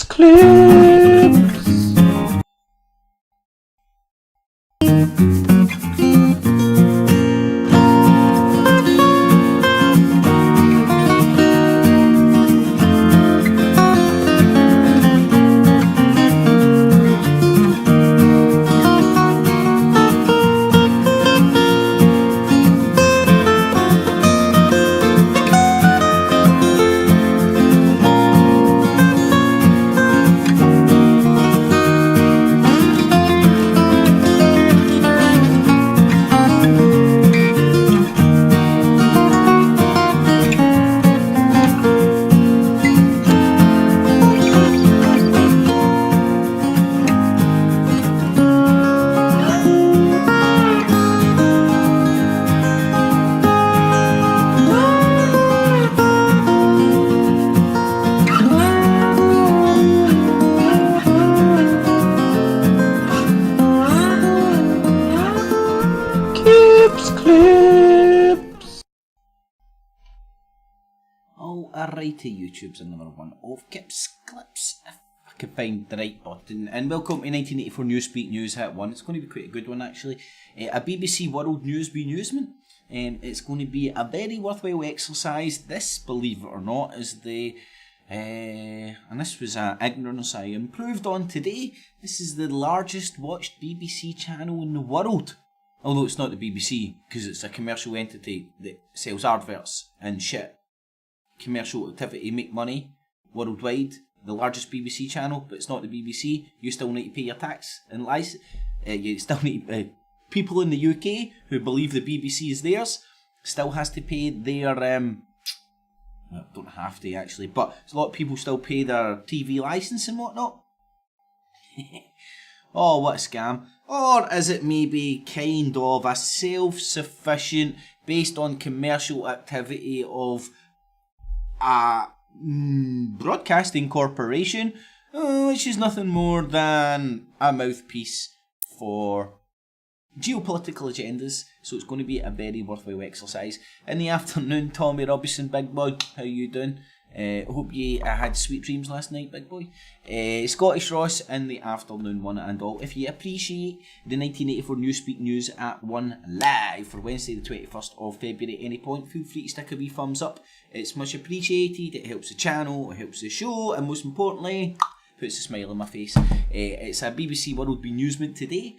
Clips. Clips. Alrighty, YouTube's another one of Kip's Clips, if I can find the right button. And welcome to 1984 Newspeak News Hit 1. It's going to be quite a good one actually. A BBC World News BeNEWSment. It's going to be a very worthwhile exercise. This, believe it or not, is the... and this was an ignorance I improved on today. This is the largest watched BBC channel in the world. Although it's not the BBC, because it's a commercial entity that sells adverts and shit. Commercial activity, make money, worldwide. The largest BBC channel, but it's not the BBC. You still need to pay your tax and license. You still need people in the UK who believe the BBC is theirs still has to pay their well, don't have to actually, but a lot of people still pay their TV licence and whatnot. Oh, what a scam. Or is it maybe kind of a self-sufficient, based on commercial activity of a broadcasting corporation, which is nothing more than a mouthpiece for geopolitical agendas. So it's going to be a very worthwhile exercise. In the afternoon, Tommy Robinson, big boy, how you doing? Hope you had sweet dreams last night, big boy. Scottish Ross in the afternoon, one and all. If you appreciate the 1984 Newspeak News at 1 live for Wednesday the 21st of February at any point, feel free to stick a wee thumbs up. It's much appreciated. It helps the channel, it helps the show, and most importantly, puts a smile on my face. It's a BBC World BeNEWSment today.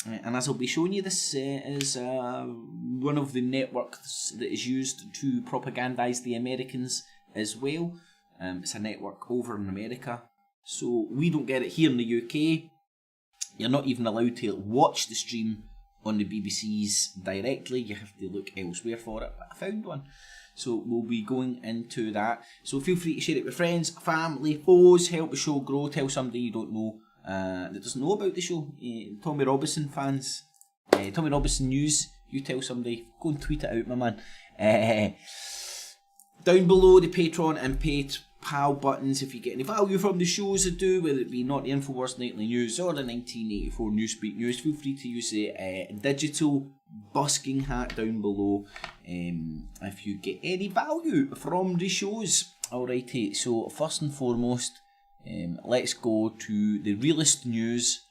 And as I'll be showing you, this is one of the networks that is used to propagandise the Americans as well. It's a network over in America, so we don't get it here in the UK. You're not even allowed to watch the stream on the BBC's directly. You have to look elsewhere for it, but I found one. So we'll be going into that. So feel free to share it with friends, family, foes, help the show grow. Tell somebody you don't know that doesn't know about the show. Tommy Robinson fans, Tommy Robinson News, you tell somebody, go and tweet it out, my man. Down below the Patreon and PayPal buttons, if you get any value from the shows I do, whether it be Not the Infowars Nightly News or the 1984 Newspeak News, feel free to use the digital busking hat down below if you get any value from the shows. Alrighty, so first and foremost, let's go to the realest news,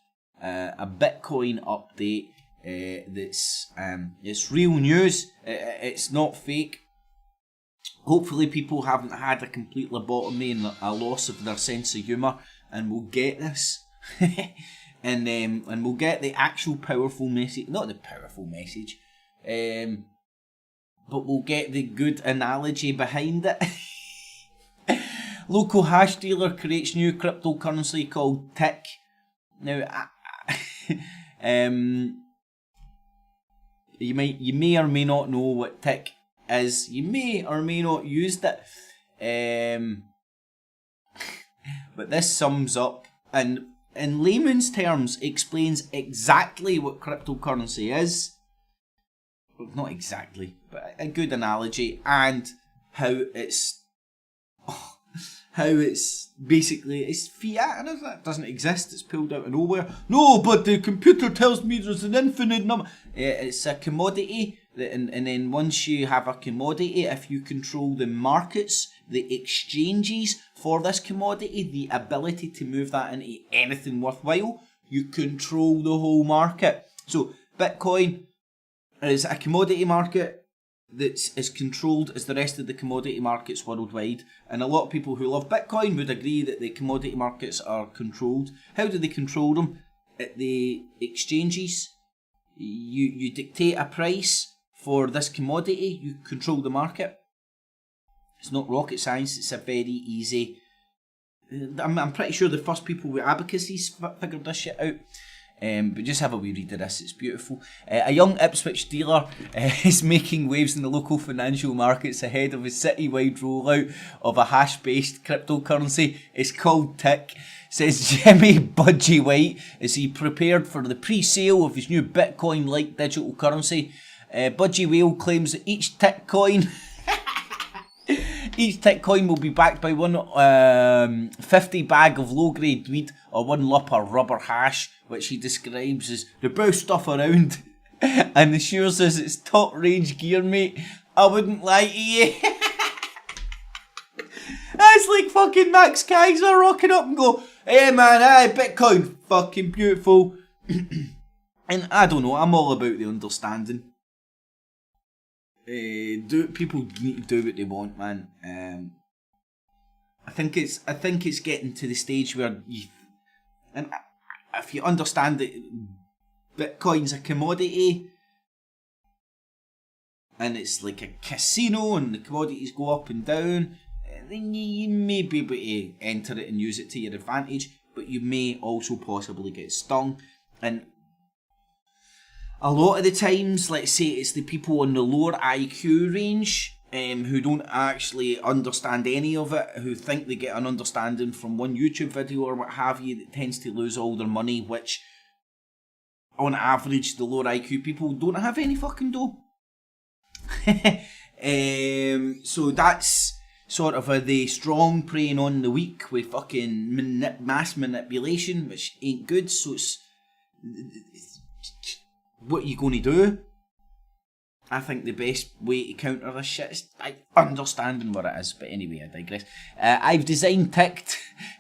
a Bitcoin update. It's real news, it's not fake. Hopefully people haven't had a complete lobotomy and a loss of their sense of humour, and we'll get this. and we'll get the actual powerful message, not the powerful message, but we'll get the good analogy behind it. Local hash dealer creates new cryptocurrency called Tick. Now, you may or may not know what Tick is. You may or may not used it. But this sums up and in layman's terms explains exactly what cryptocurrency is. Well, not exactly, but a good analogy, and how it's basically it's fiat, and that doesn't exist, it's pulled out of nowhere. No, but the computer tells me there's an infinite number. It's a commodity, and then once you have a commodity, if you control the markets, the exchanges for this commodity, the ability to move that into anything worthwhile, you control the whole market. So Bitcoin is a commodity market that's as controlled as the rest of the commodity markets worldwide. And a lot of people who love Bitcoin would agree that the commodity markets are controlled. How do they control them? At the exchanges. You dictate a price for this commodity, you control the market. It's not rocket science, it's a very easy... I'm pretty sure the first people with abacuses figured this shit out. But just have a wee read of this, it's beautiful. A young Ipswich dealer is making waves in the local financial markets ahead of a citywide rollout of a hash-based cryptocurrency. It's called Tick, says Jimmy Budgie White, as he prepared for the pre-sale of his new Bitcoin-like digital currency. Budgie Whale claims that each Tick coin... Each Tick coin will be backed by one 50 bag of low-grade weed or one lump of rubber hash, which he describes as the best stuff around, and assures us it's top-range gear, mate. I wouldn't lie to you. That's like fucking Max Kaiser rocking up and go, hey man, aye, Bitcoin, fucking beautiful. And I don't know, I'm all about the understanding. People need to do what they want, man. I think it's getting to the stage where if you understand that Bitcoin's a commodity and it's like a casino and the commodities go up and down, then you may be able to enter it and use it to your advantage, but you may also possibly get stung. And a lot of the times, let's say it's the people on the lower IQ range who don't actually understand any of it, who think they get an understanding from one YouTube video or what have you, that tends to lose all their money, which on average the lower IQ people don't have any fucking dough. So that's sort of the strong preying on the weak with fucking mass manipulation, which ain't good. So it's what are you going to do? I think the best way to counter this shit is understanding what it is. But anyway, I digress. I've designed Tick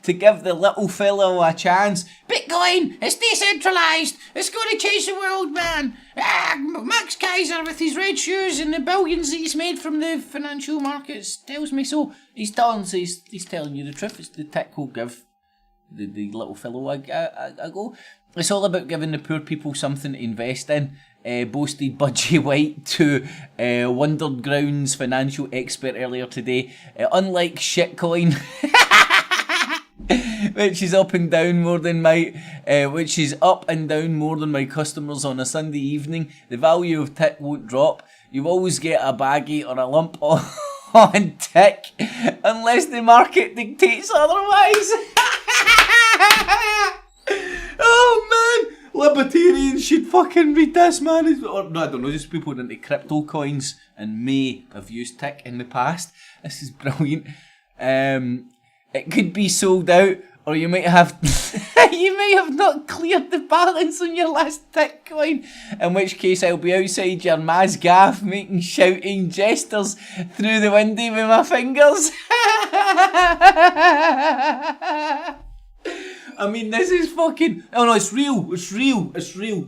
to give the little fellow a chance. Bitcoin, it's decentralised. It's going to change the world, man. Max Kaiser with his red shoes and the billions that he's made from the financial markets tells me so. He's telling you the truth. It's the Tick will give the little fellow a go. It's all about giving the poor people something to invest in, boasted Budgie White to Wonderground's financial expert earlier today. Unlike shitcoin, which is up and down more than my customers on a Sunday evening, the value of Tick won't drop. You always get a baggie or a lump on Tick, unless the market dictates otherwise. Oh man, libertarians should fucking read this, man. Or no, I don't know, just people into crypto coins and may have used Tick in the past. This is brilliant. It could be sold out, or you might have not cleared the balance on your last Tick coin, in which case I'll be outside your Maz gaff making shouting gestures through the window with my fingers. I mean, this is fucking... Oh no, it's real.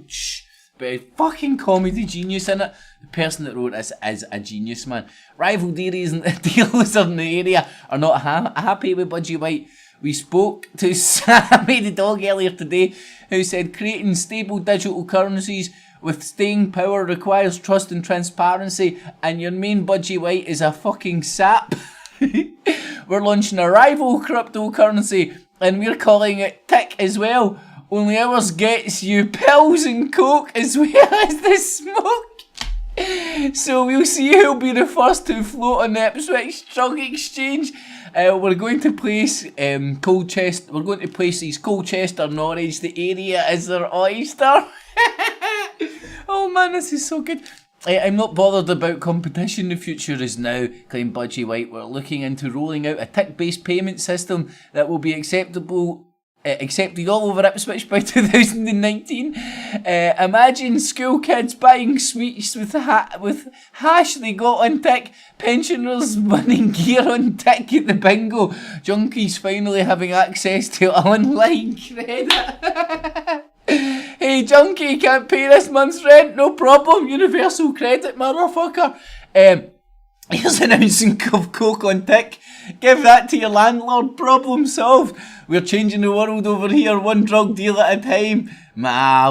Shh. But a fucking comedy genius in it. The person that wrote this is a genius, man. Rival dealers in the area are not happy with Budgie White. We spoke to Sammy the dog earlier today, who said creating stable digital currencies with staying power requires trust and transparency, and your main Budgie White is a fucking sap. We're launching a rival cryptocurrency, and we're calling it Tick as well. Only ours gets you pills and coke as well as the smoke. So we'll see who'll be the first to float on the Ipswich Stock Exchange. We're going to place Colchester. We're going to place these Colchester, Norwich. The area is their oyster. Oh man, this is so good. I'm not bothered about competition, the future is now, claimed Budgie White. We're looking into rolling out a Tick-based payment system that will be acceptable accepted all over Ipswich by 2019. Imagine school kids buying sweets with hash they got on tick. Pensioners winning gear on tick at the bingo. Junkies finally having access to online credit. Hey junkie, can't pay this month's rent? No problem. Universal credit, motherfucker. Here's announcing of Coke on tick. Give that to your landlord. Problem solved. We're changing the world over here, one drug deal at a time.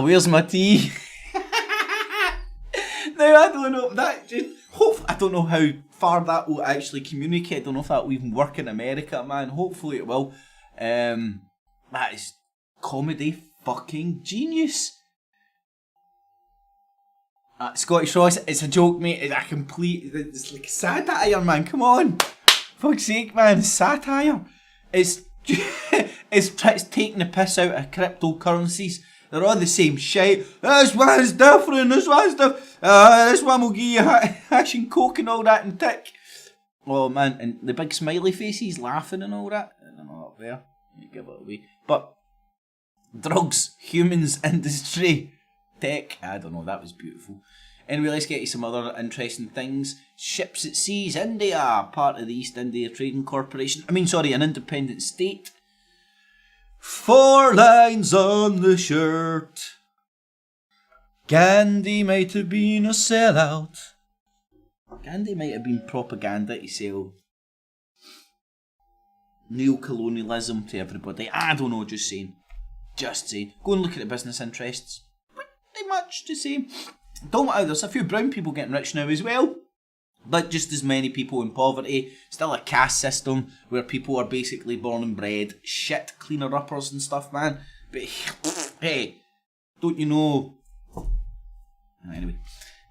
Where's my tea? Now I don't know. I don't know how far that will actually communicate. I don't know if that will even work in America, man. Hopefully it will. That is comedy fucking genius. Scottish Ross, it's a joke, mate. It's like satire, man. Come on. Fuck's sake, man. Satire. It's taking the piss out of cryptocurrencies. They're all the same shit. This one's different. This one will give you hash and coke and all that and tick. Oh, man. And the big smiley faces laughing and all that. I don't know up there. You give it away. But drugs, humans, industry, tech. I don't know. That was beautiful. Anyway, let's get to some other interesting things. Ships at Seas, India, part of the East India Trading Corporation. An independent state. 4 lines on the shirt. Gandhi might have been a sellout. Gandhi might have been propaganda to sell neo-colonialism to everybody. I don't know, just saying. Go and look at the business interests. Pretty much the same. There's a few brown people getting rich now as well, but just as many people in poverty. Still a caste system where people are basically born and bred shit cleaner-uppers and stuff, man. But hey, don't you know? Anyway,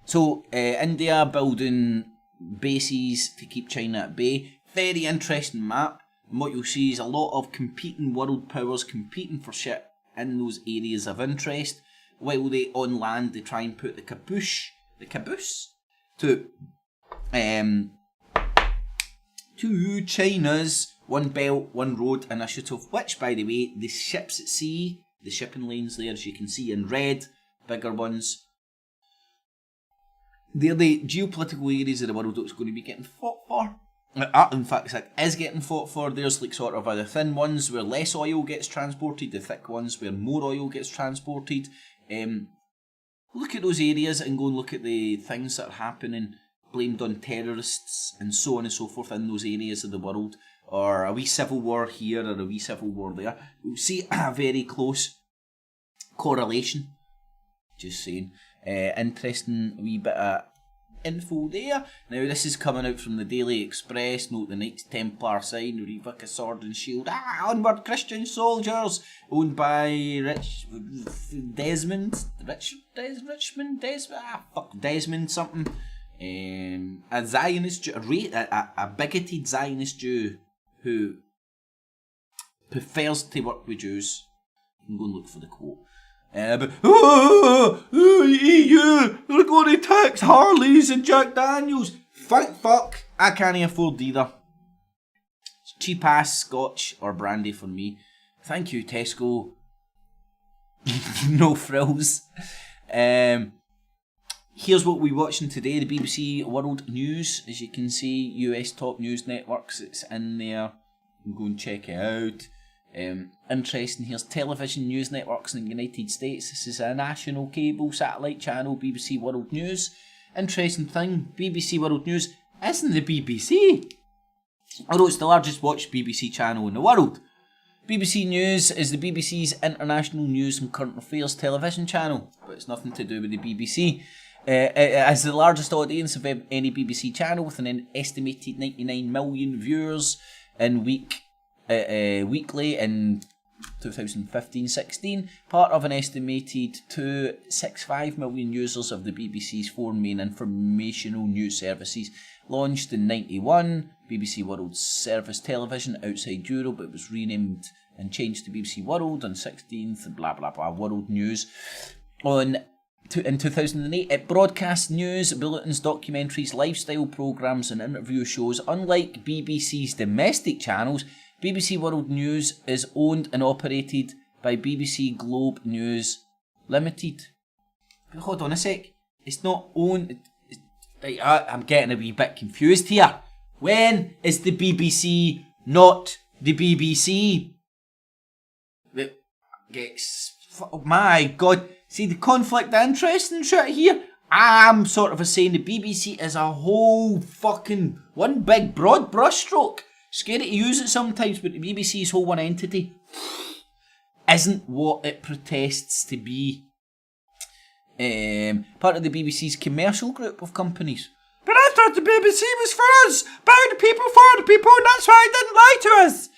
so India building bases to keep China at bay. Very interesting map. And what you'll see is a lot of competing world powers competing for shit in those areas of interest. While they on land, they try and put the caboose to China's One Belt, One Road initiative, which, by the way, the ships at sea, the shipping lanes there, as you can see in red, bigger ones, they're the geopolitical areas of the world that's going to be getting fought for. In fact, it is getting fought for. There's like sort of the thin ones where less oil gets transported, the thick ones where more oil gets transported. Look at those areas and go and look at the things that are happening blamed on terrorists and so on and so forth in those areas of the world, or a wee civil war here or a wee civil war there. You'll see a very close correlation. Just saying. Interesting wee bit of info there. Now this is coming out from the Daily Express. Note the Knights Templar sign, revoke a sword and shield. Onward Christian soldiers, owned by Desmond something. A Zionist Jew, a bigoted Zionist Jew who prefers to work with Jews. You can go and look for the quote. EU, they're going to tax Harleys and Jack Daniels. Thank fuck, I can't afford either. It's cheap ass Scotch or brandy for me. Thank you, Tesco. No frills. Here's what we're watching today, the BBC World News. As you can see, US top news networks, it's in there. You can go and check it out. Interesting, here's television news networks in the United States. This is a national cable satellite channel, BBC World News. Interesting thing, BBC World News isn't the BBC, although it's the largest watched BBC channel in the world. BBC News is the BBC's international news and current affairs television channel, but it's nothing to do with the BBC. It has the largest audience of any BBC channel, with an estimated 99 million viewers in weekly in 2015-16, part of an estimated 265 million users of the BBC's 4 main informational news services. Launched in 91, BBC World Service Television outside Europe. It was renamed and changed to BBC World on 16th, blah blah blah, World News. In 2008, it broadcasts news, bulletins, documentaries, lifestyle programmes and interview shows. Unlike BBC's domestic channels, BBC World News is owned and operated by BBC Globe News Limited. Hold on a sec. It's not owned... I'm getting a wee bit confused here. When is the BBC not the BBC? My God. See the conflict of interest and shit here? I'm sort of saying the BBC is a whole fucking one big broad brushstroke. Scary to use it sometimes, but the BBC's whole one entity isn't what it protests to be. Part of the BBC's commercial group of companies. But I thought the BBC was for us, by the people, for the people, and that's why it didn't lie to us.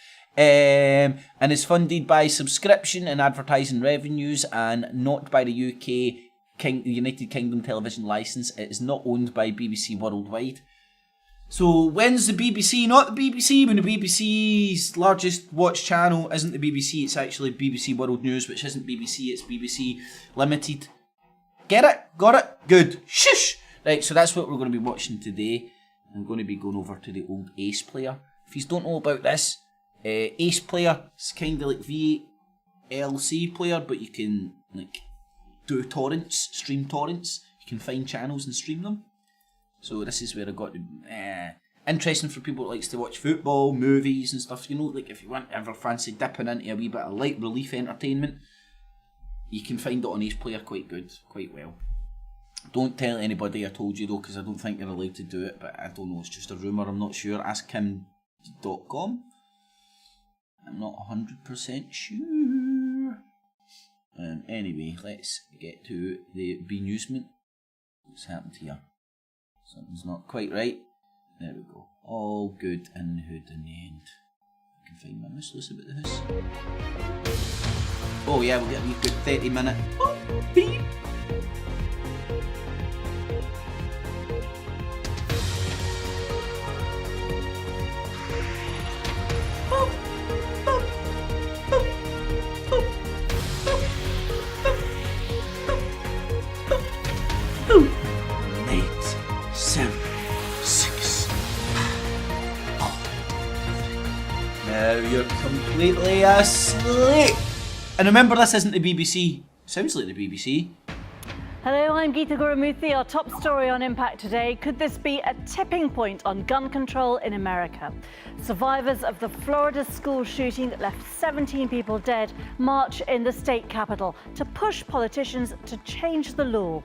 And is funded by subscription and advertising revenues, and not by the United Kingdom television licence. It is not owned by BBC Worldwide. So when's the BBC not the BBC? When the BBC's largest watch channel isn't the BBC, it's actually BBC World News, which isn't BBC, it's BBC Limited. Get it? Got it? Good. Shush! Right, so that's what we're going to be watching today. I'm going to be going over to the old Ace Player. If you don't know about this, Ace Player is kind of like VLC Player, but you can like do torrents, stream torrents. You can find channels and stream them. So this is where I got the interesting for people that likes to watch football, movies and stuff. You know, like if you want ever fancy dipping into a wee bit of light relief entertainment, you can find it on Ace Player quite well. Don't tell anybody I told you though, because I don't think you're allowed to do it, but I don't know, it's just a rumour, I'm not sure. Ask him.com. I'm not 100% sure. Anyway, let's get to the BeNEWSment. What's happened here? Something's not quite right. There we go. All good in the hood in the end. I can find my Miss Lucy about the house. Oh yeah, we'll get a wee good 30-minute. Oh, beep. Now you're completely asleep. And remember, this isn't the BBC. Sounds like the BBC. Hello, I'm Geeta Gurumurthy. Our top story on Impact today. Could this be a tipping point on gun control in America? Survivors of the Florida school shooting that left 17 people dead march in the state capitol to push politicians to change the law.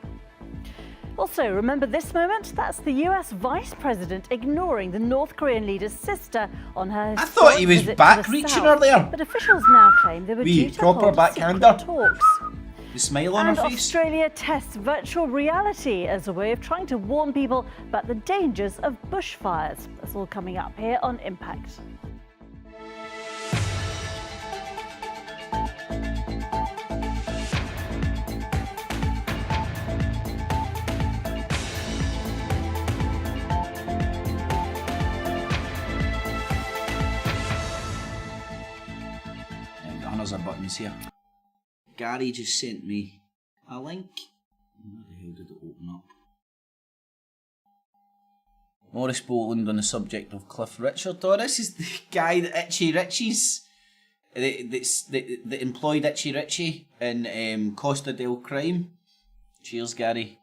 Also, remember this moment? That's the US Vice President ignoring the North Korean leader's sister on her. I thought he was back reaching her there. But officials now claim they were due to hold secret talks. The smile on her face. Australia tests virtual reality as a way of trying to warn people about the dangers of bushfires. That's all coming up here on Impact. Our buttons here. Gary just sent me a link. Where the hell did it open up? Maurice Boland on the subject of Cliff Richard. Oh, this is the guy that Itchy Richie's that employed Itchy Richie in Costa del Crime. Cheers, Gary.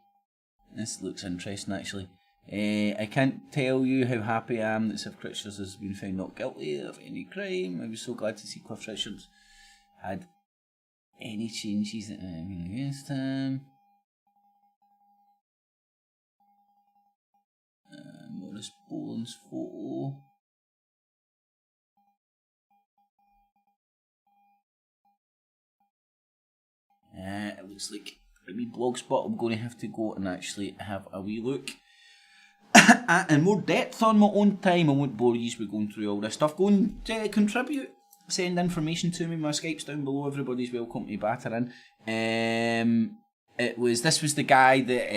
This looks interesting actually. I can't tell you how happy I am that Cliff Richard has been found not guilty of any crime. I was so glad to see Cliff Richard had any changes against him. Maurice Boland's photo. It looks like a wee blog spot. I'm going to have to go and actually have a wee look in more depth on my own time. I won't bore you with going through all this stuff. Go and contribute. Send information to me. My Skype's down below. Everybody's welcome to batter in. This was the guy that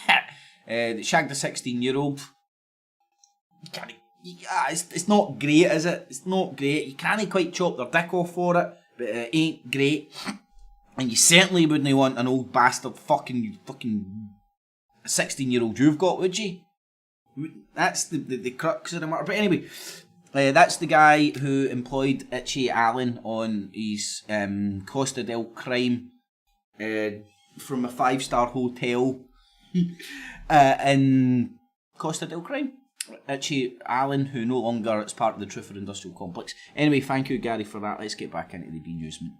that shagged a 16-year-old. It's not great, is it? It's not great. You can't quite chop their dick off for it, but it ain't great. And you certainly wouldn't want an old bastard fucking 16-year-old you've got, would you? That's the crux of the matter. But anyway, That's the guy who employed Itchy Allen on his Costa del Crime from a 5-star hotel in Costa del Crime. Itchy Allen, who no longer is part of the Truffaut Industrial Complex. Anyway, thank you, Gary, for that. Let's get back into the BeNewsment.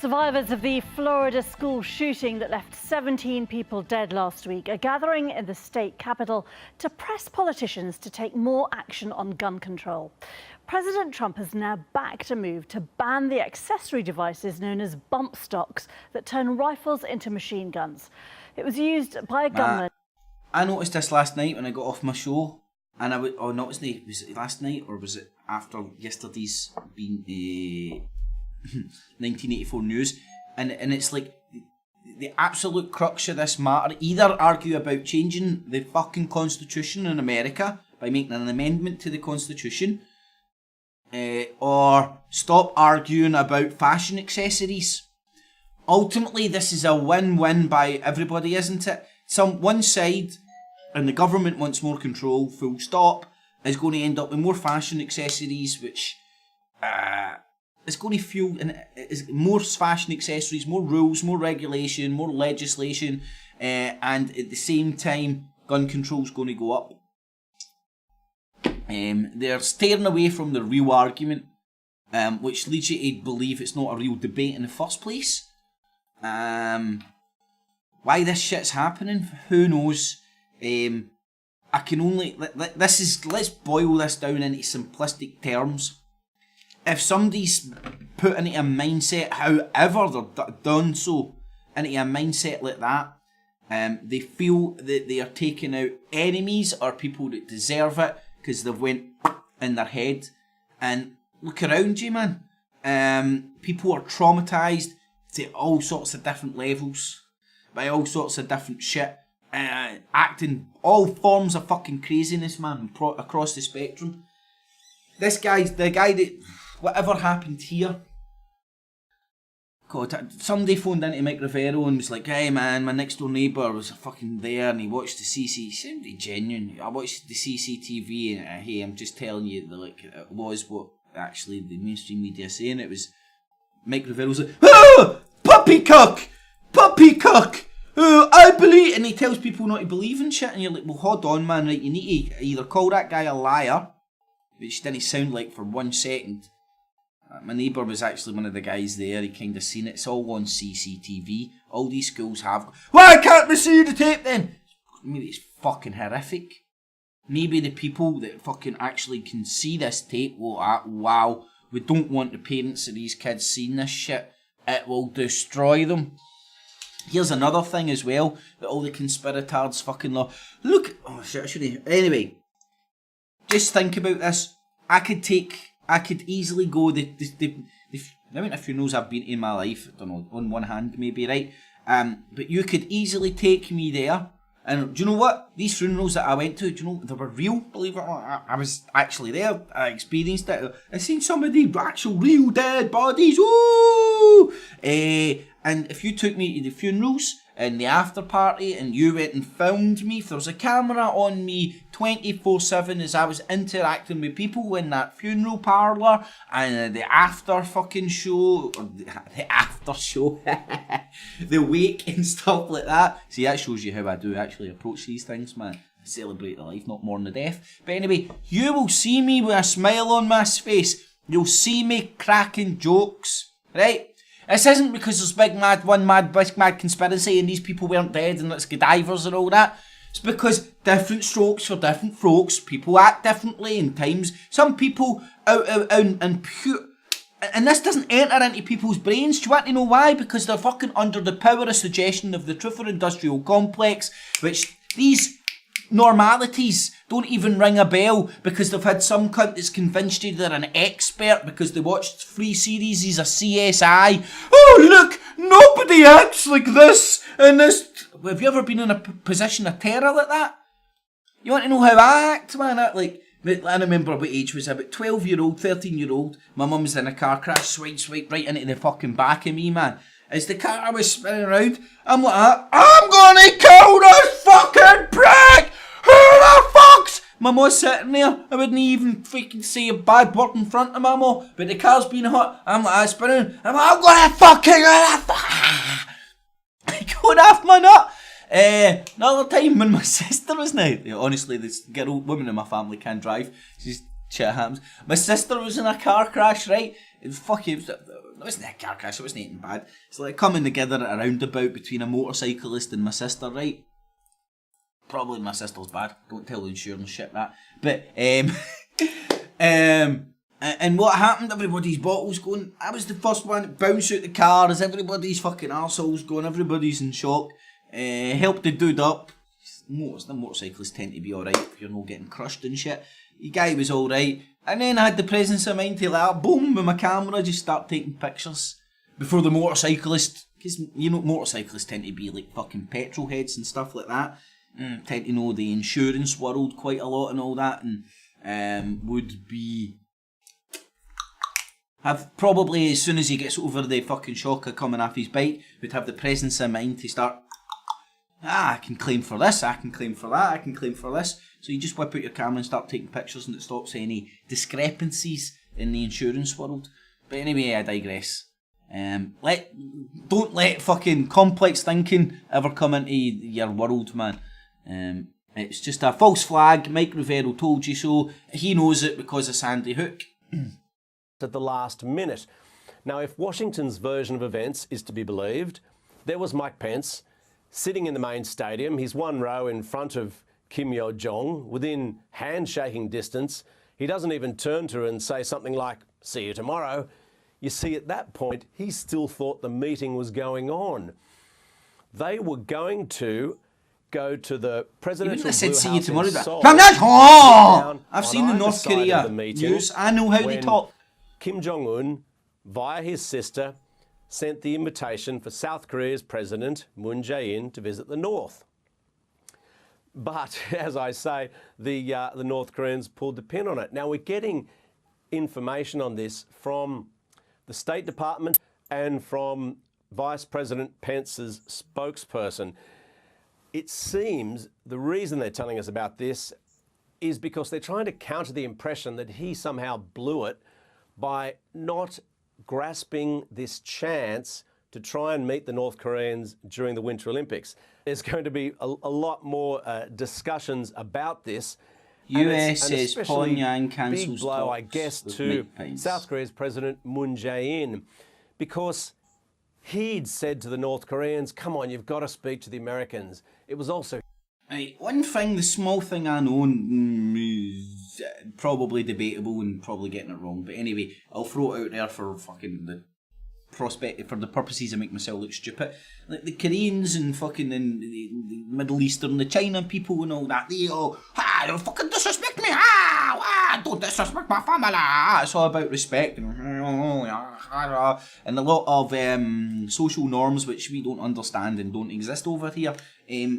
Survivors of the Florida school shooting that left 17 people dead last week are gathering in the state capitol to press politicians to take more action on gun control. President Trump has now backed a move to ban the accessory devices known as bump stocks that turn rifles into machine guns. It was used by a gunman. I noticed this last night when I got off my show, and was it last night or was it after yesterday's 1984 news, and it's like the absolute crux of this matter. Either argue about changing the fucking Constitution in America by making an amendment to the Constitution, or stop arguing about fashion accessories. Ultimately, this is a win-win by everybody, isn't it? One side, and the government wants more control, full stop, is going to end up with more fashion accessories, which it's going to fuel more fashion accessories, more rules, more regulation, more legislation, and at the same time, gun control is going to go up. They're steering away from the real argument, which leads you to believe it's not a real debate in the first place. Why this shit's happening, who knows? I can only... Let's boil this down into simplistic terms. If somebody's put into a mindset, however they're done so, into a mindset like that, they feel that they are taking out enemies or people that deserve it because they've went in their head. And look around you, man. People are traumatised to all sorts of different levels, by all sorts of different shit, acting all forms of fucking craziness, man, across the spectrum. This guy's the guy that, whatever happened here, God, somebody phoned into Mike Rivero and was like, hey man, my next door neighbour was fucking there and he watched the CCTV. It sounded genuine. I watched the CCTV and hey, I'm just telling you that like it was what actually the mainstream media are saying. It was Mike Rivero's like, ah, puppy cock, I believe, and he tells people not to believe in shit, and you're like, well, hold on, man, right? You need to either call that guy a liar, which didn't sound like for 1 second. My neighbour was actually one of the guys there. He kind of seen it. It's all on CCTV. All these schools have. Why can't we see the tape then? Maybe it's fucking horrific. Maybe the people that fucking actually can see this tape will wow, we don't want the parents of these kids seeing this shit. It will destroy them. Here's another thing as well that all the conspirators fucking love. Look, oh shit, I shouldn't. Anyway, just think about this. I could easily go the amount of funerals I've been to in my life, I don't know, on one hand maybe, right? But you could easily take me there. And do you know what? These funerals that I went to, do you know, they were real, believe it or not. I was actually there. I experienced it. I seen some of the actual real dead bodies. Woo! And if you took me to the funerals and the after party and you went and filmed me, if there was a camera on me 24/7 as I was interacting with people in that funeral parlour and the after fucking show, or the after show, the wake and stuff like that. See, that shows you how I do actually approach these things, man. I celebrate the life, not mourn the death. But anyway, you will see me with a smile on my face. You'll see me cracking jokes, right? This isn't because there's big mad conspiracy and these people weren't dead and it's Godivers and all that. It's because different strokes for different folks. People act differently in times. Some people and pure... And this doesn't enter into people's brains. Do you want to know why? Because they're fucking under the power of suggestion of the Truffaut Industrial Complex, which these normalities don't even ring a bell because they've had some cunt that's convinced you they're an expert because they watched 3 series of CSI. Oh look, nobody acts like this and this. Have you ever been in a position of terror like that? You want to know how I act, man? I remember what age was I? About 12-year-old, 13-year-old. My mum's in a car crash, swipe right into the fucking back of me, man. As the car was spinning around, I'm like, I'm gonna kill this fucking prick! Who the fuck's My ma's sitting there. I wouldn't even freaking say a bad word in front of my ma. But the car's been hot. I'm like, spinning. I'm gonna fucking going off my nut. Another time when my sister was now. Honestly, this woman in my family can't drive. She's shit happens. My sister was in a car crash, right? It wasn't a car crash. It wasn't anything bad. It's like coming together at a roundabout between a motorcyclist and my sister, right? Probably my sister's bad. Don't tell the insurance shit that. But and what happened? Everybody's bottles going. I was the first one to bounce out the car as everybody's fucking arseholes going. Everybody's in shock. Helped the dude up. The motorcyclists tend to be alright if you're not getting crushed and shit. The guy was alright. And then I had the presence of mind to like, boom, with my camera, just start taking pictures before the motorcyclist. Because, motorcyclists tend to be like fucking petrol heads and stuff like that. Tend to know the insurance world quite a lot and all that. And would be... have probably, as soon as he gets over the fucking shock of coming off his bike, would have the presence of mind to start... I can claim for this, I can claim for that, I can claim for this. So you just whip out your camera and start taking pictures and it stops any discrepancies in the insurance world. But anyway, I digress. Don't let fucking complex thinking ever come into your world, man. It's just a false flag. Mike Rivero told you so. He knows it because of Sandy Hook. At the last minute. Now, if Washington's version of events is to be believed, there was Mike Pence sitting in the main stadium. He's one row in front of Kim Yo-jong, within handshaking distance. He doesn't even turn to her and say something like, "See you tomorrow." You see, at that point, he still thought the meeting was going on. They were going to go to the presidential Blue House in Seoul. I've seen the North Korea news. I know how they talk. Kim Jong-un, via his sister, sent the invitation for South Korea's President Moon Jae-in to visit the North. But, as I say, the North Koreans pulled the pin on it. Now, we're getting information on this from the State Department and from Vice President Pence's spokesperson. It seems the reason they're telling us about this is because they're trying to counter the impression that he somehow blew it by not grasping this chance to try and meet the North Koreans during the Winter Olympics. There's going to be a lot more discussions about this. US says Pyongyang cancels big blow, I guess, to South Korea's President Moon Jae-in, because he'd said to the North Koreans, "Come on, you've got to speak to the Americans." It was also... Right, one thing, the small thing I know is probably debatable and probably getting it wrong, but anyway, I'll throw it out there for fucking the prospect, for the purposes of making myself look stupid. Like the Koreans and fucking the Middle Eastern, the China people and all that, they all, don't fucking disrespect me, don't disrespect my family. It's all about respect and a lot of social norms which we don't understand and don't exist over here.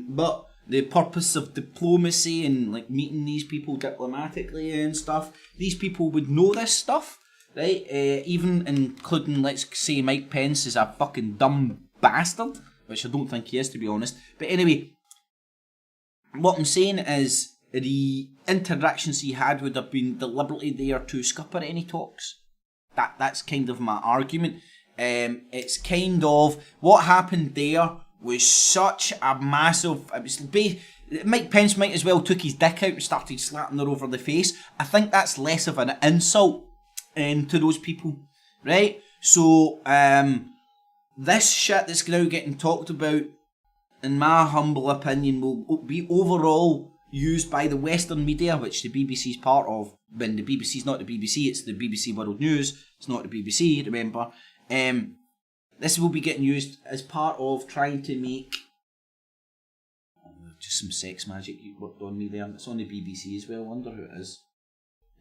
But the purpose of diplomacy and like meeting these people diplomatically and stuff, these people would know this stuff. Right, even including, let's say, Mike Pence is a fucking dumb bastard, which I don't think he is, to be honest. But anyway, what I'm saying is the interactions he had would have been deliberately there to scupper any talks. That's kind of my argument. It's kind of what happened there was such a massive. Mike Pence might as well took his dick out and started slapping her over the face. I think that's less of an insult to those people, right? So this shit that's now getting talked about, in my humble opinion, will be overall used by the Western media, which the BBC's part of. When the BBC's not the BBC, it's the BBC World News. It's not the BBC, remember. This will be getting used as part of trying to make just some sex magic you worked on me there. It's on the BBC as well. I wonder who it is.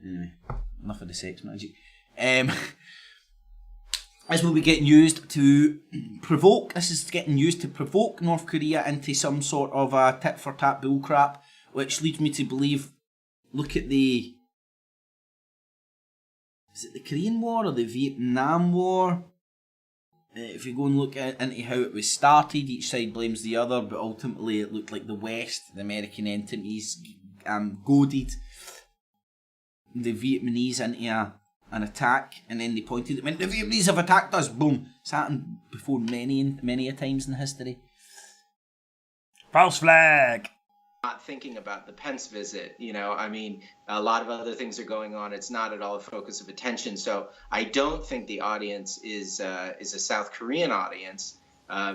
Anyway, enough of the sex magic. This will be getting used to provoke. This is getting used to provoke North Korea into some sort of a tit for tat bullcrap, which leads me to believe. Look at the. Is it the Korean War or the Vietnam War? If you go and look into how it was started, each side blames the other, but ultimately it looked like the West, the American entities, goaded the Vietnamese into an attack, and then they pointed, when the Vietnamese have attacked us, boom. It's happened before many a times in history. False flag! Not thinking about the Pence visit, I mean, a lot of other things are going on. It's not at all a focus of attention. So I don't think the audience is a South Korean audience.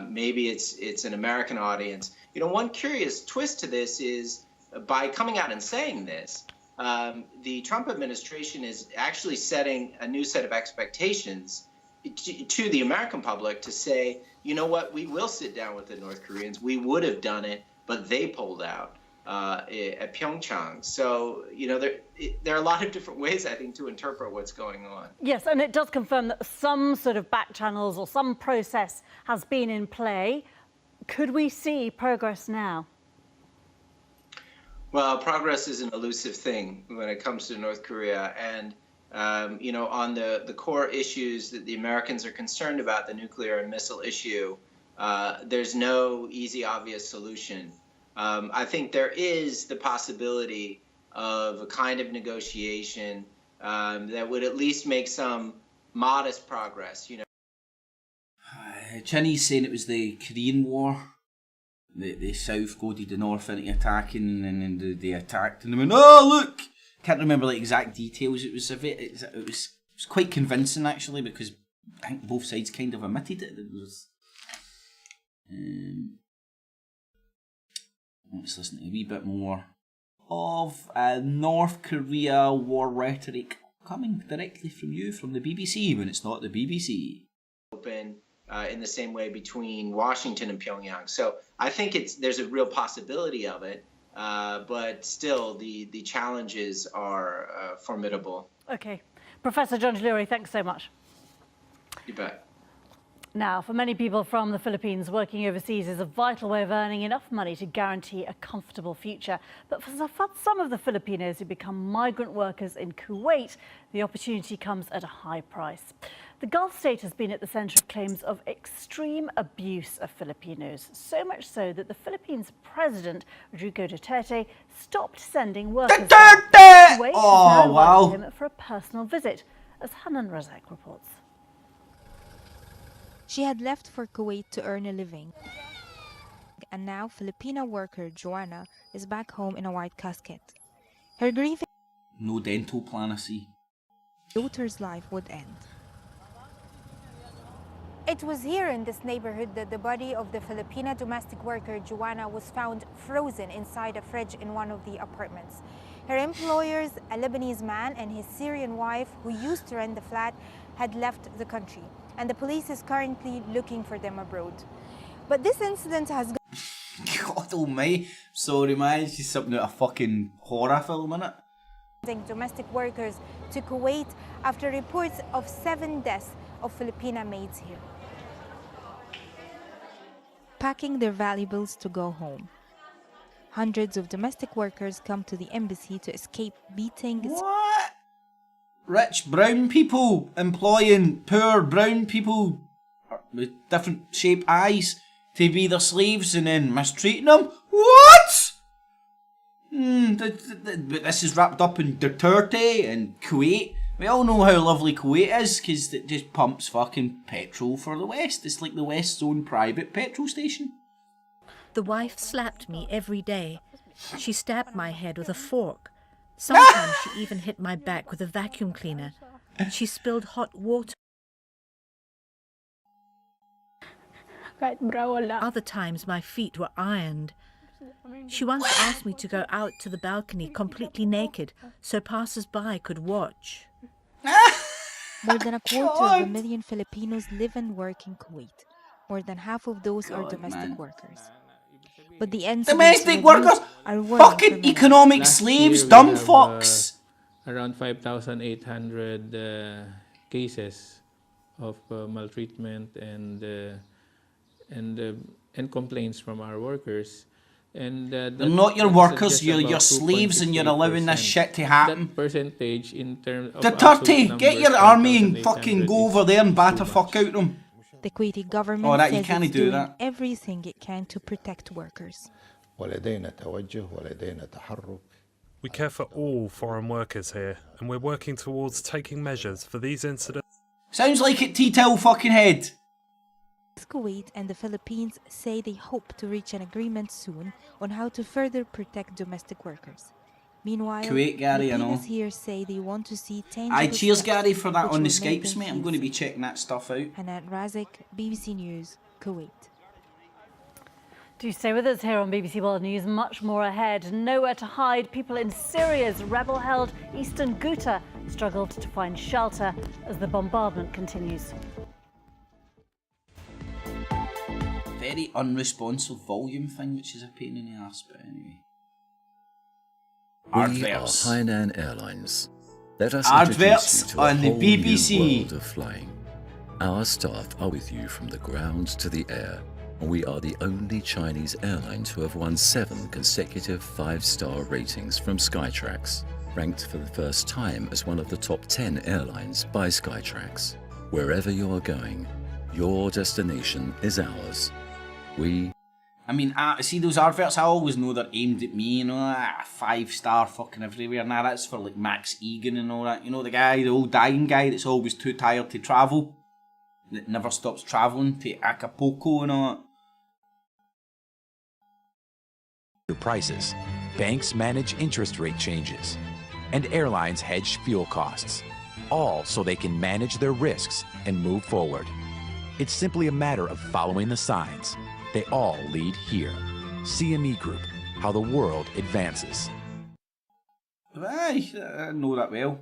Maybe it's an American audience. One curious twist to this is by coming out and saying this, the Trump administration is actually setting a new set of expectations to the American public to say, you know what, we will sit down with the North Koreans. We would have done it, but they pulled out at Pyeongchang. So, there are a lot of different ways, I think, to interpret what's going on. Yes, and it does confirm that some sort of back channels or some process has been in play. Could we see progress now? Well, progress is an elusive thing when it comes to North Korea. And, on the core issues that the Americans are concerned about, the nuclear and missile issue, there's no easy, obvious solution. I think there is the possibility of a kind of negotiation that would at least make some modest progress. Chinese saying it was the Korean War. The South goaded the North into attacking, and then they attacked, and they went, oh look! Can't remember the exact details. It was quite convincing actually, because I think both sides kind of admitted it. It was. Let's listen to a wee bit more of North Korea war rhetoric coming directly from you, from the BBC, when it's not the BBC. Open in the same way between Washington and Pyongyang. So I think there's a real possibility of it, but still the challenges are formidable. Okay. Professor John Jaluri, thanks so much. You bet. Now, for many people from the Philippines, working overseas is a vital way of earning enough money to guarantee a comfortable future. But for some of the Filipinos who become migrant workers in Kuwait, the opportunity comes at a high price. The Gulf state has been at the centre of claims of extreme abuse of Filipinos, so much so that the Philippines president, Rodrigo Duterte, stopped sending workers there. Kuwait has now invited him for a personal visit, as Hanan Razak reports. She had left for Kuwait to earn a living. And now Filipina worker Joanna is back home in a white casket. Her grieving no dental plan, I see. daughter's life would end. It was here in this neighborhood that the body of the Filipina domestic worker Joanna was found frozen inside a fridge in one of the apartments. Her employers, a Lebanese man and his Syrian wife, who used to rent the flat, had left the country, and the police is currently looking for them abroad. But this incident has God almighty. Sorry man, it's just something out of a fucking horror film, innit? domestic workers to Kuwait after reports of 7 deaths of Filipina maids here. Packing their valuables to go home. Hundreds of domestic workers come to the embassy to escape beatings. What? Rich brown people employing poor brown people with different shaped eyes to be their slaves and then mistreating them? What? But this is wrapped up in Duterte and Kuwait. We all know how lovely Kuwait is because it just pumps fucking petrol for the West. It's like the West's own private petrol station. The wife slapped me every day. She stabbed my head with a fork. Sometimes she even hit my back with a vacuum cleaner. She spilled hot water. Other times my feet were ironed. She once asked me to go out to the balcony completely naked so passers-by could watch. More than a quarter of a million Filipinos live and work in Kuwait. More than half of those are domestic workers. But the domestic workers? Fucking economic slaves, dumb fucks! Around 5,800 cases of maltreatment and complaints from our workers. And they're not your workers, you're slaves, and you're allowing this shit to happen. That percentage in terms of Duterte, get your army and fucking go over there and batter fuck out them. The Kuwaiti government says it's doing that. everything it can to protect workers. We care for all foreign workers here, and we're working towards taking measures for these incidents. Sounds like it, T-Tail fucking head. Kuwait and the Philippines say they hope to reach an agreement soon on how to further protect domestic workers. Meanwhile, Kuwait, Gary, I know. Filipinos here say they want to see tangible Aye, cheers, steps Gary, for that which on the will make Skypes, them mate. I'm feel going to be safe. checking that stuff out. Hanat Razik, BBC News, Kuwait. Do stay with us here on BBC World News. Much more ahead. Nowhere to hide. People in Syria's rebel-held eastern Ghouta struggled to find shelter as the bombardment continues. Very unresponsive volume thing, which is a pain in the arse, but anyway. We are Adverts. Hainan Airlines. Let us Adverts introduce you to on a the whole BBC. new world of flying. Our staff are with you from the ground to the air, and we are the only Chinese airline to have won 7 consecutive 5-star ratings from Skytrax, ranked for the first time as one of the top 10 airlines by Skytrax. Wherever you are going, your destination is ours. I mean, see those adverts, I always know they're aimed at me, you know, 5-star fucking everywhere. Nah, that's for like Max Egan and all that. You know, the guy, the old dying guy that's always too tired to travel, that never stops travelling to Acapulco and all that. Prices, banks manage interest rate changes, and airlines hedge fuel costs, all so they can manage their risks and move forward. It's simply a matter of following the signs. They all lead here. CME Group, how the world advances. Aye, I know that well.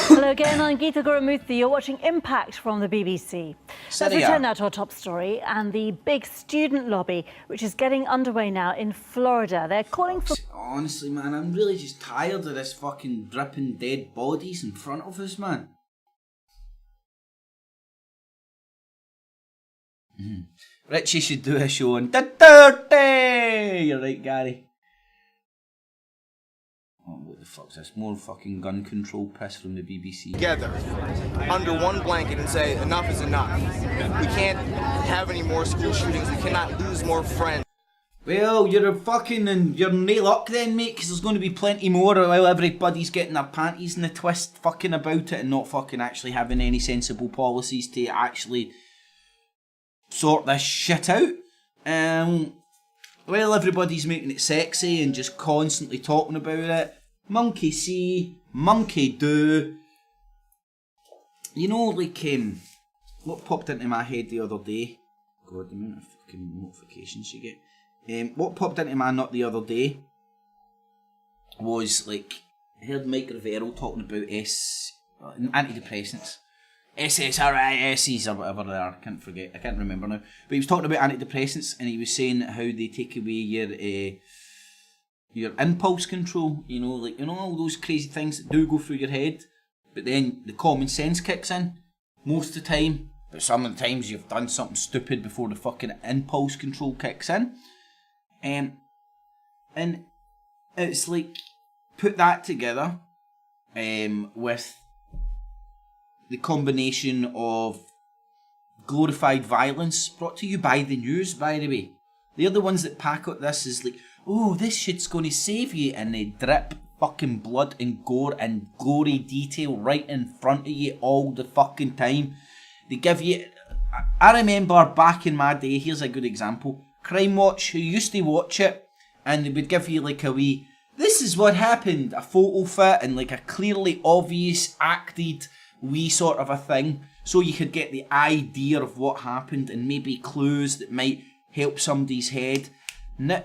Hello again, I'm Geeta Gurumurthy. You're watching Impact from the BBC. Let's return now to our top story and the big student lobby, which is getting underway now in Florida. They're calling for... Honestly, man, I'm really just tired of this fucking dripping dead bodies in front of us, man. Richie should do a show on Dirty! You're right, Gary. Oh, what the fuck's this? More fucking gun control piss from the BBC. Together, under one blanket and say, enough is enough. We can't have any more school shootings. We cannot lose more friends. Well, you're no luck then, mate, because there's going to be plenty more while everybody's getting their panties in the twist fucking about it and not fucking actually having any sensible policies to actually sort this shit out. Well, everybody's making it sexy and just constantly talking about it. Monkey see, monkey do. You know, like, what popped into my head the other day? God, the amount of fucking notifications you get. What popped into my nut the other day was, like, I heard Mike Rivero talking about antidepressants. SSRISs or whatever they are, I can't remember now. But he was talking about antidepressants and he was saying how they take away your impulse control, you know, like, you know, all those crazy things that do go through your head, but then the common sense kicks in most of the time, but some of the times you've done something stupid before the fucking impulse control kicks in. And it's like, put that together with the combination of glorified violence, brought to you by the news, by the way. They're the ones that pack out this as like, oh, this shit's going to save you, and they drip fucking blood and gore and gory detail right in front of you all the fucking time. They give you... I remember back in my day, here's a good example, Crime Watch, who used to watch it, and they would give you like a wee, this is what happened, a photo fit, and like a clearly obvious acted wee sort of a thing, so you could get the idea of what happened and maybe clues that might help somebody's head. I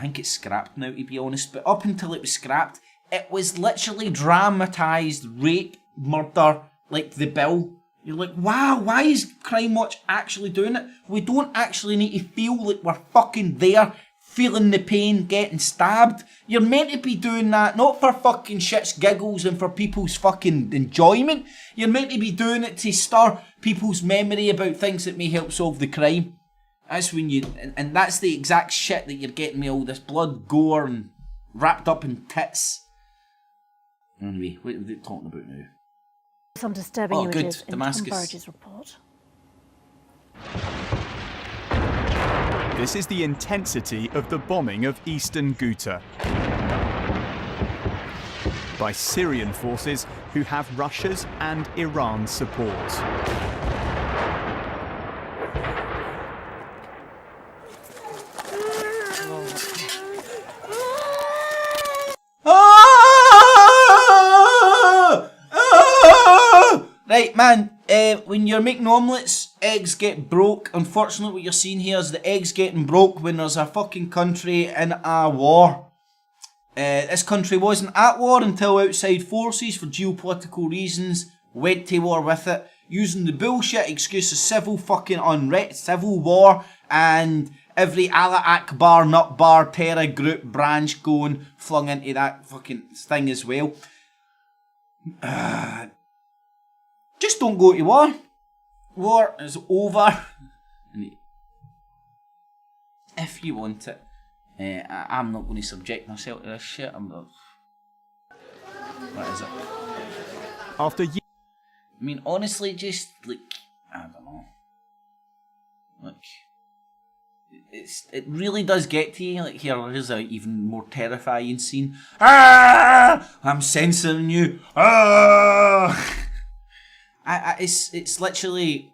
think it's scrapped now, to be honest, but up until it was scrapped, it was literally dramatised rape, murder, like The Bill. You're like, wow, why is Crime Watch actually doing it? We don't actually need to feel like we're fucking there, feeling the pain, getting stabbed. You're meant to be doing that, not for fucking shits, giggles, and for people's fucking enjoyment. You're meant to be doing it to stir people's memory about things that may help solve the crime. That's when you... And that's the exact shit that you're getting me, all this blood, gore, and wrapped up in tits. Anyway, what are they talking about now? Some disturbing images good. in Tom Burridge's report. This is the intensity of the bombing of eastern Ghouta by Syrian forces who have Russia's and Iran's support. Right, man, when you're making omelettes, eggs get broke. Unfortunately, what you're seeing here is the eggs getting broke when there's a fucking country in a war. This country wasn't at war until outside forces, for geopolitical reasons, went to war with it, using the bullshit excuse of civil fucking unrest, civil war, and every Allah Akbar, nut bar, terror group branch going flung into that fucking thing as well. Just don't go to war. War is over. If you want it. I'm not going to subject myself to this shit. I'm not. What is it? After I mean, honestly, just like, I don't know. Like, it really does get to you. Like, here's a even more terrifying scene. Ah! I'm censoring you. Ah! It's literally,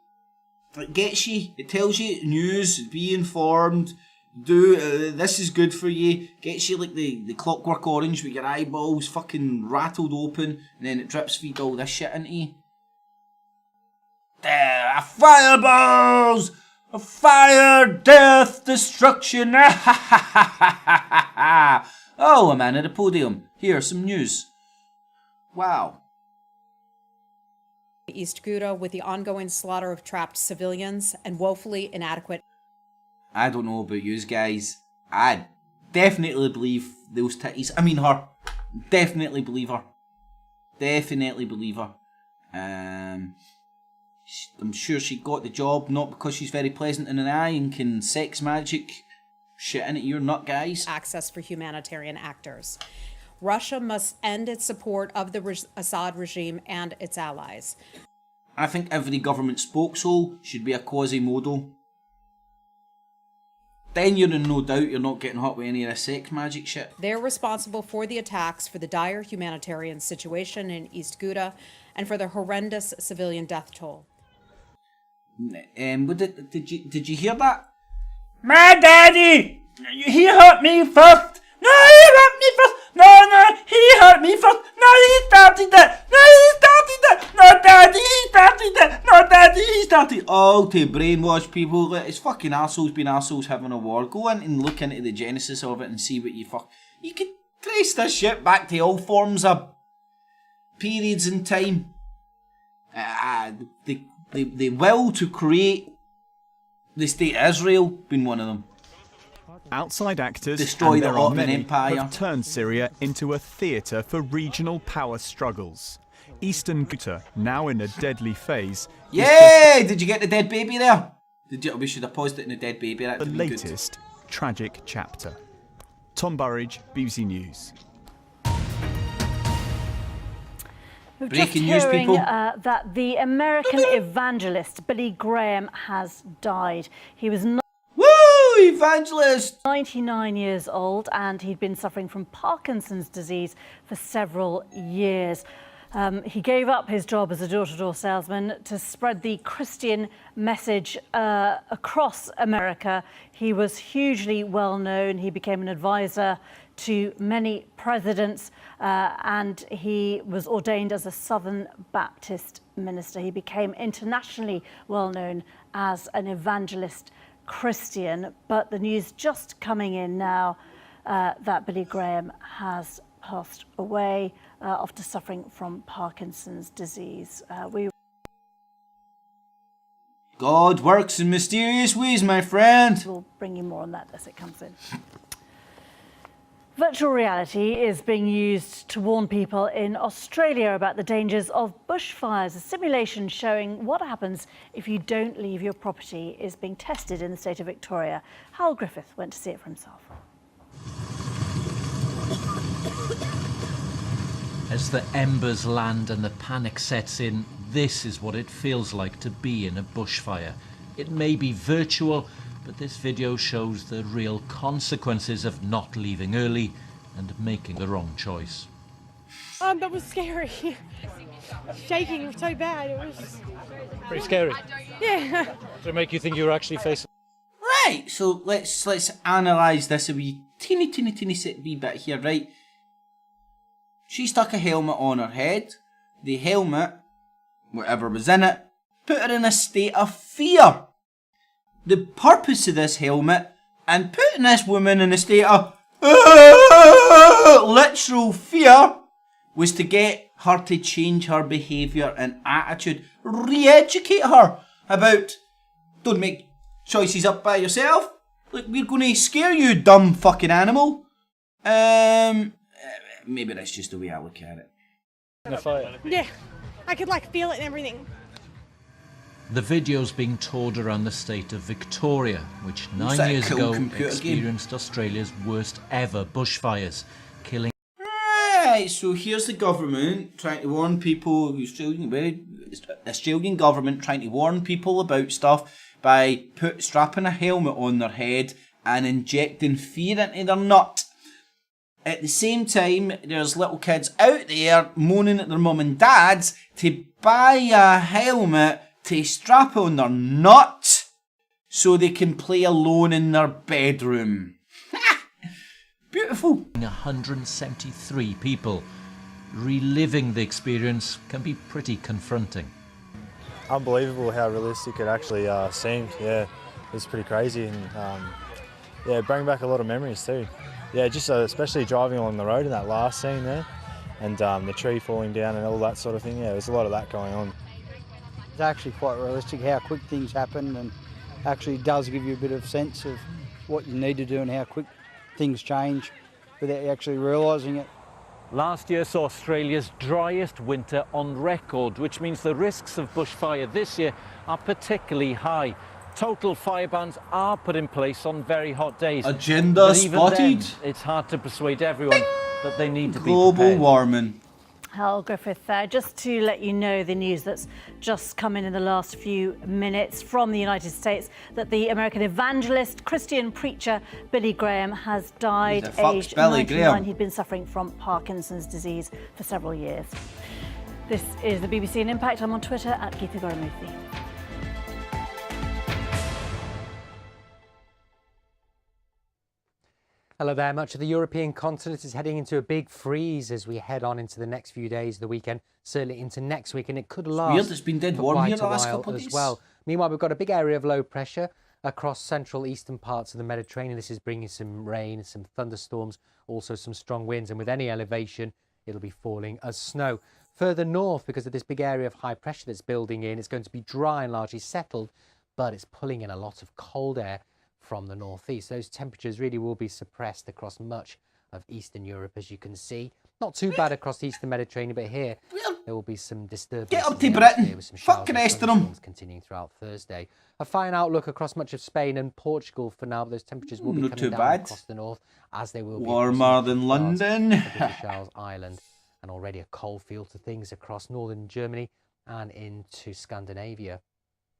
it gets you. It tells you news. Be informed. This is good for you. Gets you like the Clockwork Orange with your eyeballs fucking rattled open, and then it drips feed all this shit into you. There are fireballs! Fire, death, destruction! Oh, a man at a podium. Here's some news. Wow. East Ghouta with the ongoing slaughter of trapped civilians and woefully inadequate. I don't know about yous guys. I definitely believe those titties. I mean her. Definitely believe her. Definitely believe her. I'm sure she got the job not because she's very pleasant in an eye and can sex magic shit into your nut, guys. Access for humanitarian actors. Russia must end its support of the Assad regime and its allies. I think every government spokeshole should be a Quasimodo. Then you're in no doubt you're not getting hot with any of the sex magic shit. They're responsible for the attacks, for the dire humanitarian situation in East Ghouta, and for the horrendous civilian death toll. Did you hear that? My daddy! He hurt me first! No, he hurt me first! No, he hurt me first! No, he started it! No, he started it! No, daddy, he started it! No, daddy, he started it! All to brainwash people. Like, it's fucking arseholes being arseholes having a war. Go in and look into the genesis of it and see what you You can trace this shit back to all forms of periods in time. The will to create the state of Israel being one of them. Outside actors destroy and the there are Ottoman many Empire. Have turned Syria into a theatre for regional power struggles. Eastern Ghouta, now in a deadly phase. Yay! Did you get the dead baby there? We should have paused it in the dead baby. That the latest tragic chapter. Tom Burridge, BBC News. We've Breaking just news, hearing, people. That the American evangelist Billy Graham has died. He was evangelist! 99 years old, and he'd been suffering from Parkinson's disease for several years. He gave up his job as a door-to-door salesman to spread the Christian message across America. He was hugely well known. He became an advisor to many presidents, and he was ordained as a Southern Baptist minister. He became internationally well known as an evangelist Christian, but the news just coming in now that Billy Graham has passed away after suffering from Parkinson's disease. God works in mysterious ways, my friend. We'll bring you more on that as it comes in. Virtual reality is being used to warn people in Australia about the dangers of bushfires. A simulation showing what happens if you don't leave your property is being tested in the state of Victoria. Hal Griffith went to see it for himself. As the embers land and the panic sets in, this is what it feels like to be in a bushfire. It may be virtual, but this video shows the real consequences of not leaving early and making the wrong choice. That was scary. Shaking so bad. It was pretty scary. Yeah. Does it make you think you're actually facing? Right, so let's analyse this a wee teeny wee bit here, right? She stuck a helmet on her head. The helmet, whatever was in it, put her in a state of fear. The purpose of this helmet and putting this woman in a state of literal fear was to get her to change her behaviour and attitude, re-educate her about don't make choices up by yourself. Look, we're going to scare you, dumb fucking animal. Maybe that's just the way I look at it. Yeah, I could like feel it and everything. The video's being toured around the state of Victoria, which 9 years ago experienced Australia's worst ever bushfires, killing. Right, so here's the government trying to warn people, Australian government trying to warn people about stuff by strapping a helmet on their head and injecting fear into their nut. At the same time, there's little kids out there moaning at their mum and dads to buy a helmet to strap on their nut so they can play alone in their bedroom. Beautiful. 173 people. Reliving the experience can be pretty confronting. Unbelievable how realistic it actually seemed. Yeah, it's pretty crazy, and yeah, bring back a lot of memories too. Yeah, just especially driving along the road in that last scene there, and the tree falling down and all that sort of thing. Yeah, there's a lot of that going on. It's actually quite realistic how quick things happen, and actually does give you a bit of sense of what you need to do and how quick things change without you actually realising it. Last year saw Australia's driest winter on record, which means the risks of bushfire this year are particularly high. Total fire bans are put in place on very hot days. Agenda but even spotted. Then, it's hard to persuade everyone that they need to be Global prepared. warming. Hal Griffith there. Just to let you know the news that's just come in the last few minutes from the United States, that the American evangelist, Christian preacher Billy Graham has died aged 99. He'd been suffering from Parkinson's disease for several years. This is the BBC in Impact. I'm on Twitter at Geeta Gurumuthy. Hello there. Much of the European continent is heading into a big freeze as we head on into the next few days of the weekend, certainly into next week, and it could last weird. It's been dead warm here the last couple of days as well. Meanwhile, we've got a big area of low pressure across central eastern parts of the Mediterranean. This is bringing some rain, some thunderstorms, also some strong winds, and with any elevation, it'll be falling as snow. Further north, because of this big area of high pressure that's building in, it's going to be dry and largely settled, but it's pulling in a lot of cold air from the northeast. Those temperatures really will be suppressed across much of Eastern Europe, as you can see. Not too bad across the Eastern Mediterranean, but here there will be some disturbance. Get up to Britain. Fuck the rest of them. Continuing throughout Thursday. A fine outlook across much of Spain and Portugal for now, but those temperatures will be coming down across the north, as they will be warmer than London. The British Isles Island, and already a cold feel to things across northern Germany and into Scandinavia.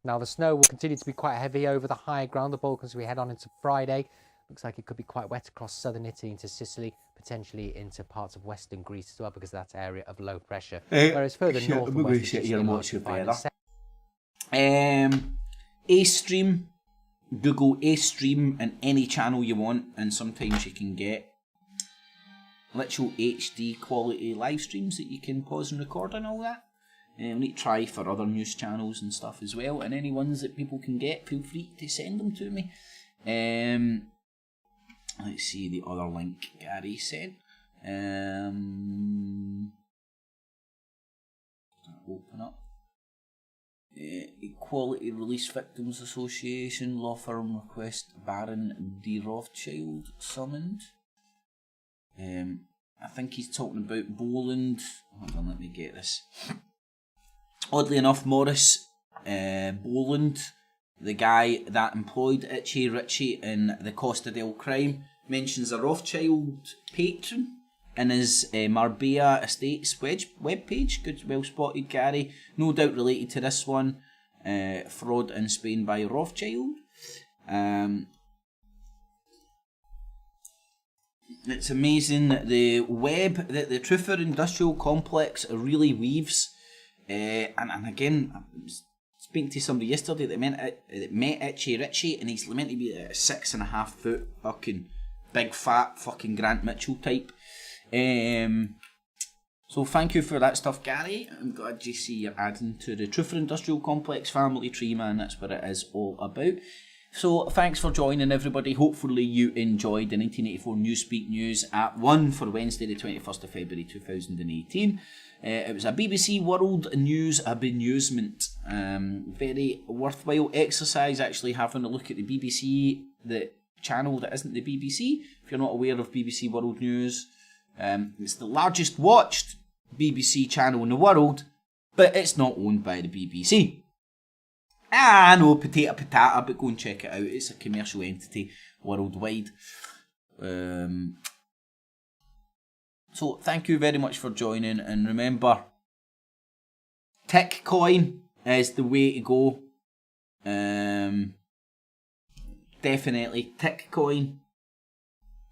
Now, the snow will continue to be quite heavy over the higher ground, the Balkans, as we head on into Friday. Looks like it could be quite wet across southern Italy into Sicily, potentially into parts of western Greece as well, because of that area of low pressure. Whereas further north and west, A-Stream, Google A-Stream and any channel you want, and sometimes you can get literal HD quality live streams that you can pause and record and all that. We need to try for other news channels and stuff as well, and any ones that people can get, feel free to send them to me. Let's see the other link Gary sent. Open up. Equality Release Victims Association law firm request Baron de Rothschild summoned. I think he's talking about Boland. Hold on, let me get this. Oddly enough, Maurice Boland, the guy that employed Itchy Richie in the Costa del Crime, mentions a Rothschild patron in his Marbella Estates webpage. Good, well spotted, Gary. No doubt related to this one, fraud in Spain by Rothschild. It's amazing the web that the Truther Industrial Complex really weaves. And again, I was speaking to somebody yesterday that met Itchy Richie, and he's meant to be a 6.5 foot fucking big fat fucking Grant Mitchell type. So thank you for that stuff, Gary. I'm glad you see you're adding to the Truther Industrial Complex family tree, man. That's what it is all about. So thanks for joining, everybody. Hopefully you enjoyed the 1984 Newspeak News at 1 for Wednesday the 21st of February 2018. It was a BBC World News, a BeNEWSment. Very worthwhile exercise actually having a look at the BBC, the channel that isn't the BBC. If you're not aware of BBC World News, it's the largest watched BBC channel in the world, but it's not owned by the BBC. I know, potato, but go and check it out. It's a commercial entity worldwide. So thank you very much for joining, and remember, Tickcoin is the way to go. Definitely Tickcoin.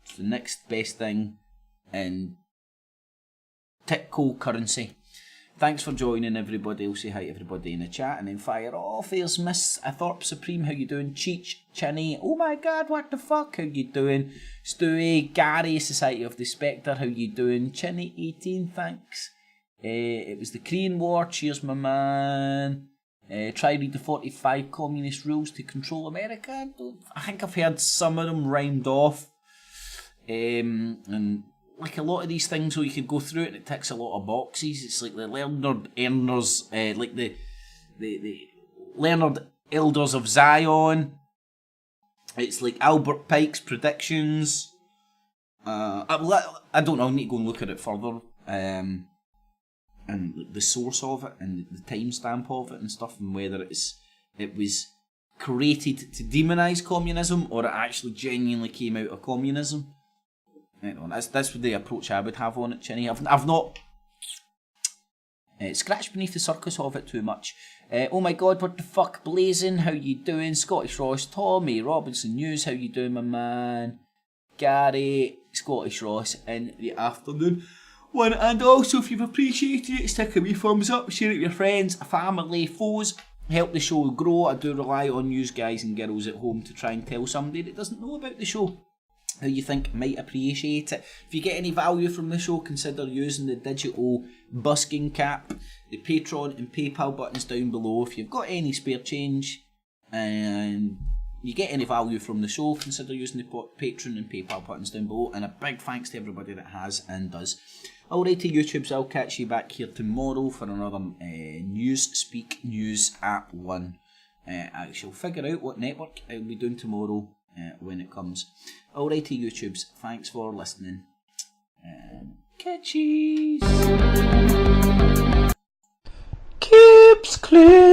It's the next best thing in Tickco currency. Thanks for joining, everybody. I'll say hi to everybody in the chat, and then fire off. There's Miss Thorpe Supreme. How you doing? Cheech, Chinny. Oh my God, what the fuck? How you doing? Stewie, Gary, Society of the Spectre. How you doing? Chinny 18, thanks. It was the Korean War. Cheers, my man. Try read the 45 communist rules to control America. I think I've heard some of them rhymed off. And like a lot of these things where you can go through it and it ticks a lot of boxes. It's like the Learned Earners, like the Learned Elders of Zion. It's like Albert Pike's predictions. I don't know, I need to go and look at it further. And the source of it and the timestamp of it and stuff, and whether it was created to demonise communism or it actually genuinely came out of communism. You know, that's the approach I would have on it, Chinny. I've not scratched beneath the surface of it too much. Oh my God, what the fuck, Blazing? How you doing? Scottish Ross, Tommy Robinson News, how you doing, my man? Gary, Scottish Ross in the afternoon one. And also, if you've appreciated it, stick a wee thumbs up, share it with your friends, family, foes. Help the show grow. I do rely on you guys and girls at home to try and tell somebody that doesn't know about the show who you think might appreciate it. If you get any value from the show, consider using the digital busking cap, the Patreon and PayPal buttons down below. If you've got any spare change and you get any value from the show, consider using the Patreon and PayPal buttons down below. And a big thanks to everybody that has and does. Alrighty, YouTubes, I'll catch you back here tomorrow for another Newspeak News at 1. I shall figure out what network I'll be doing tomorrow when it comes. Alrighty, YouTubes, thanks for listening. Catchies! Keeps clear.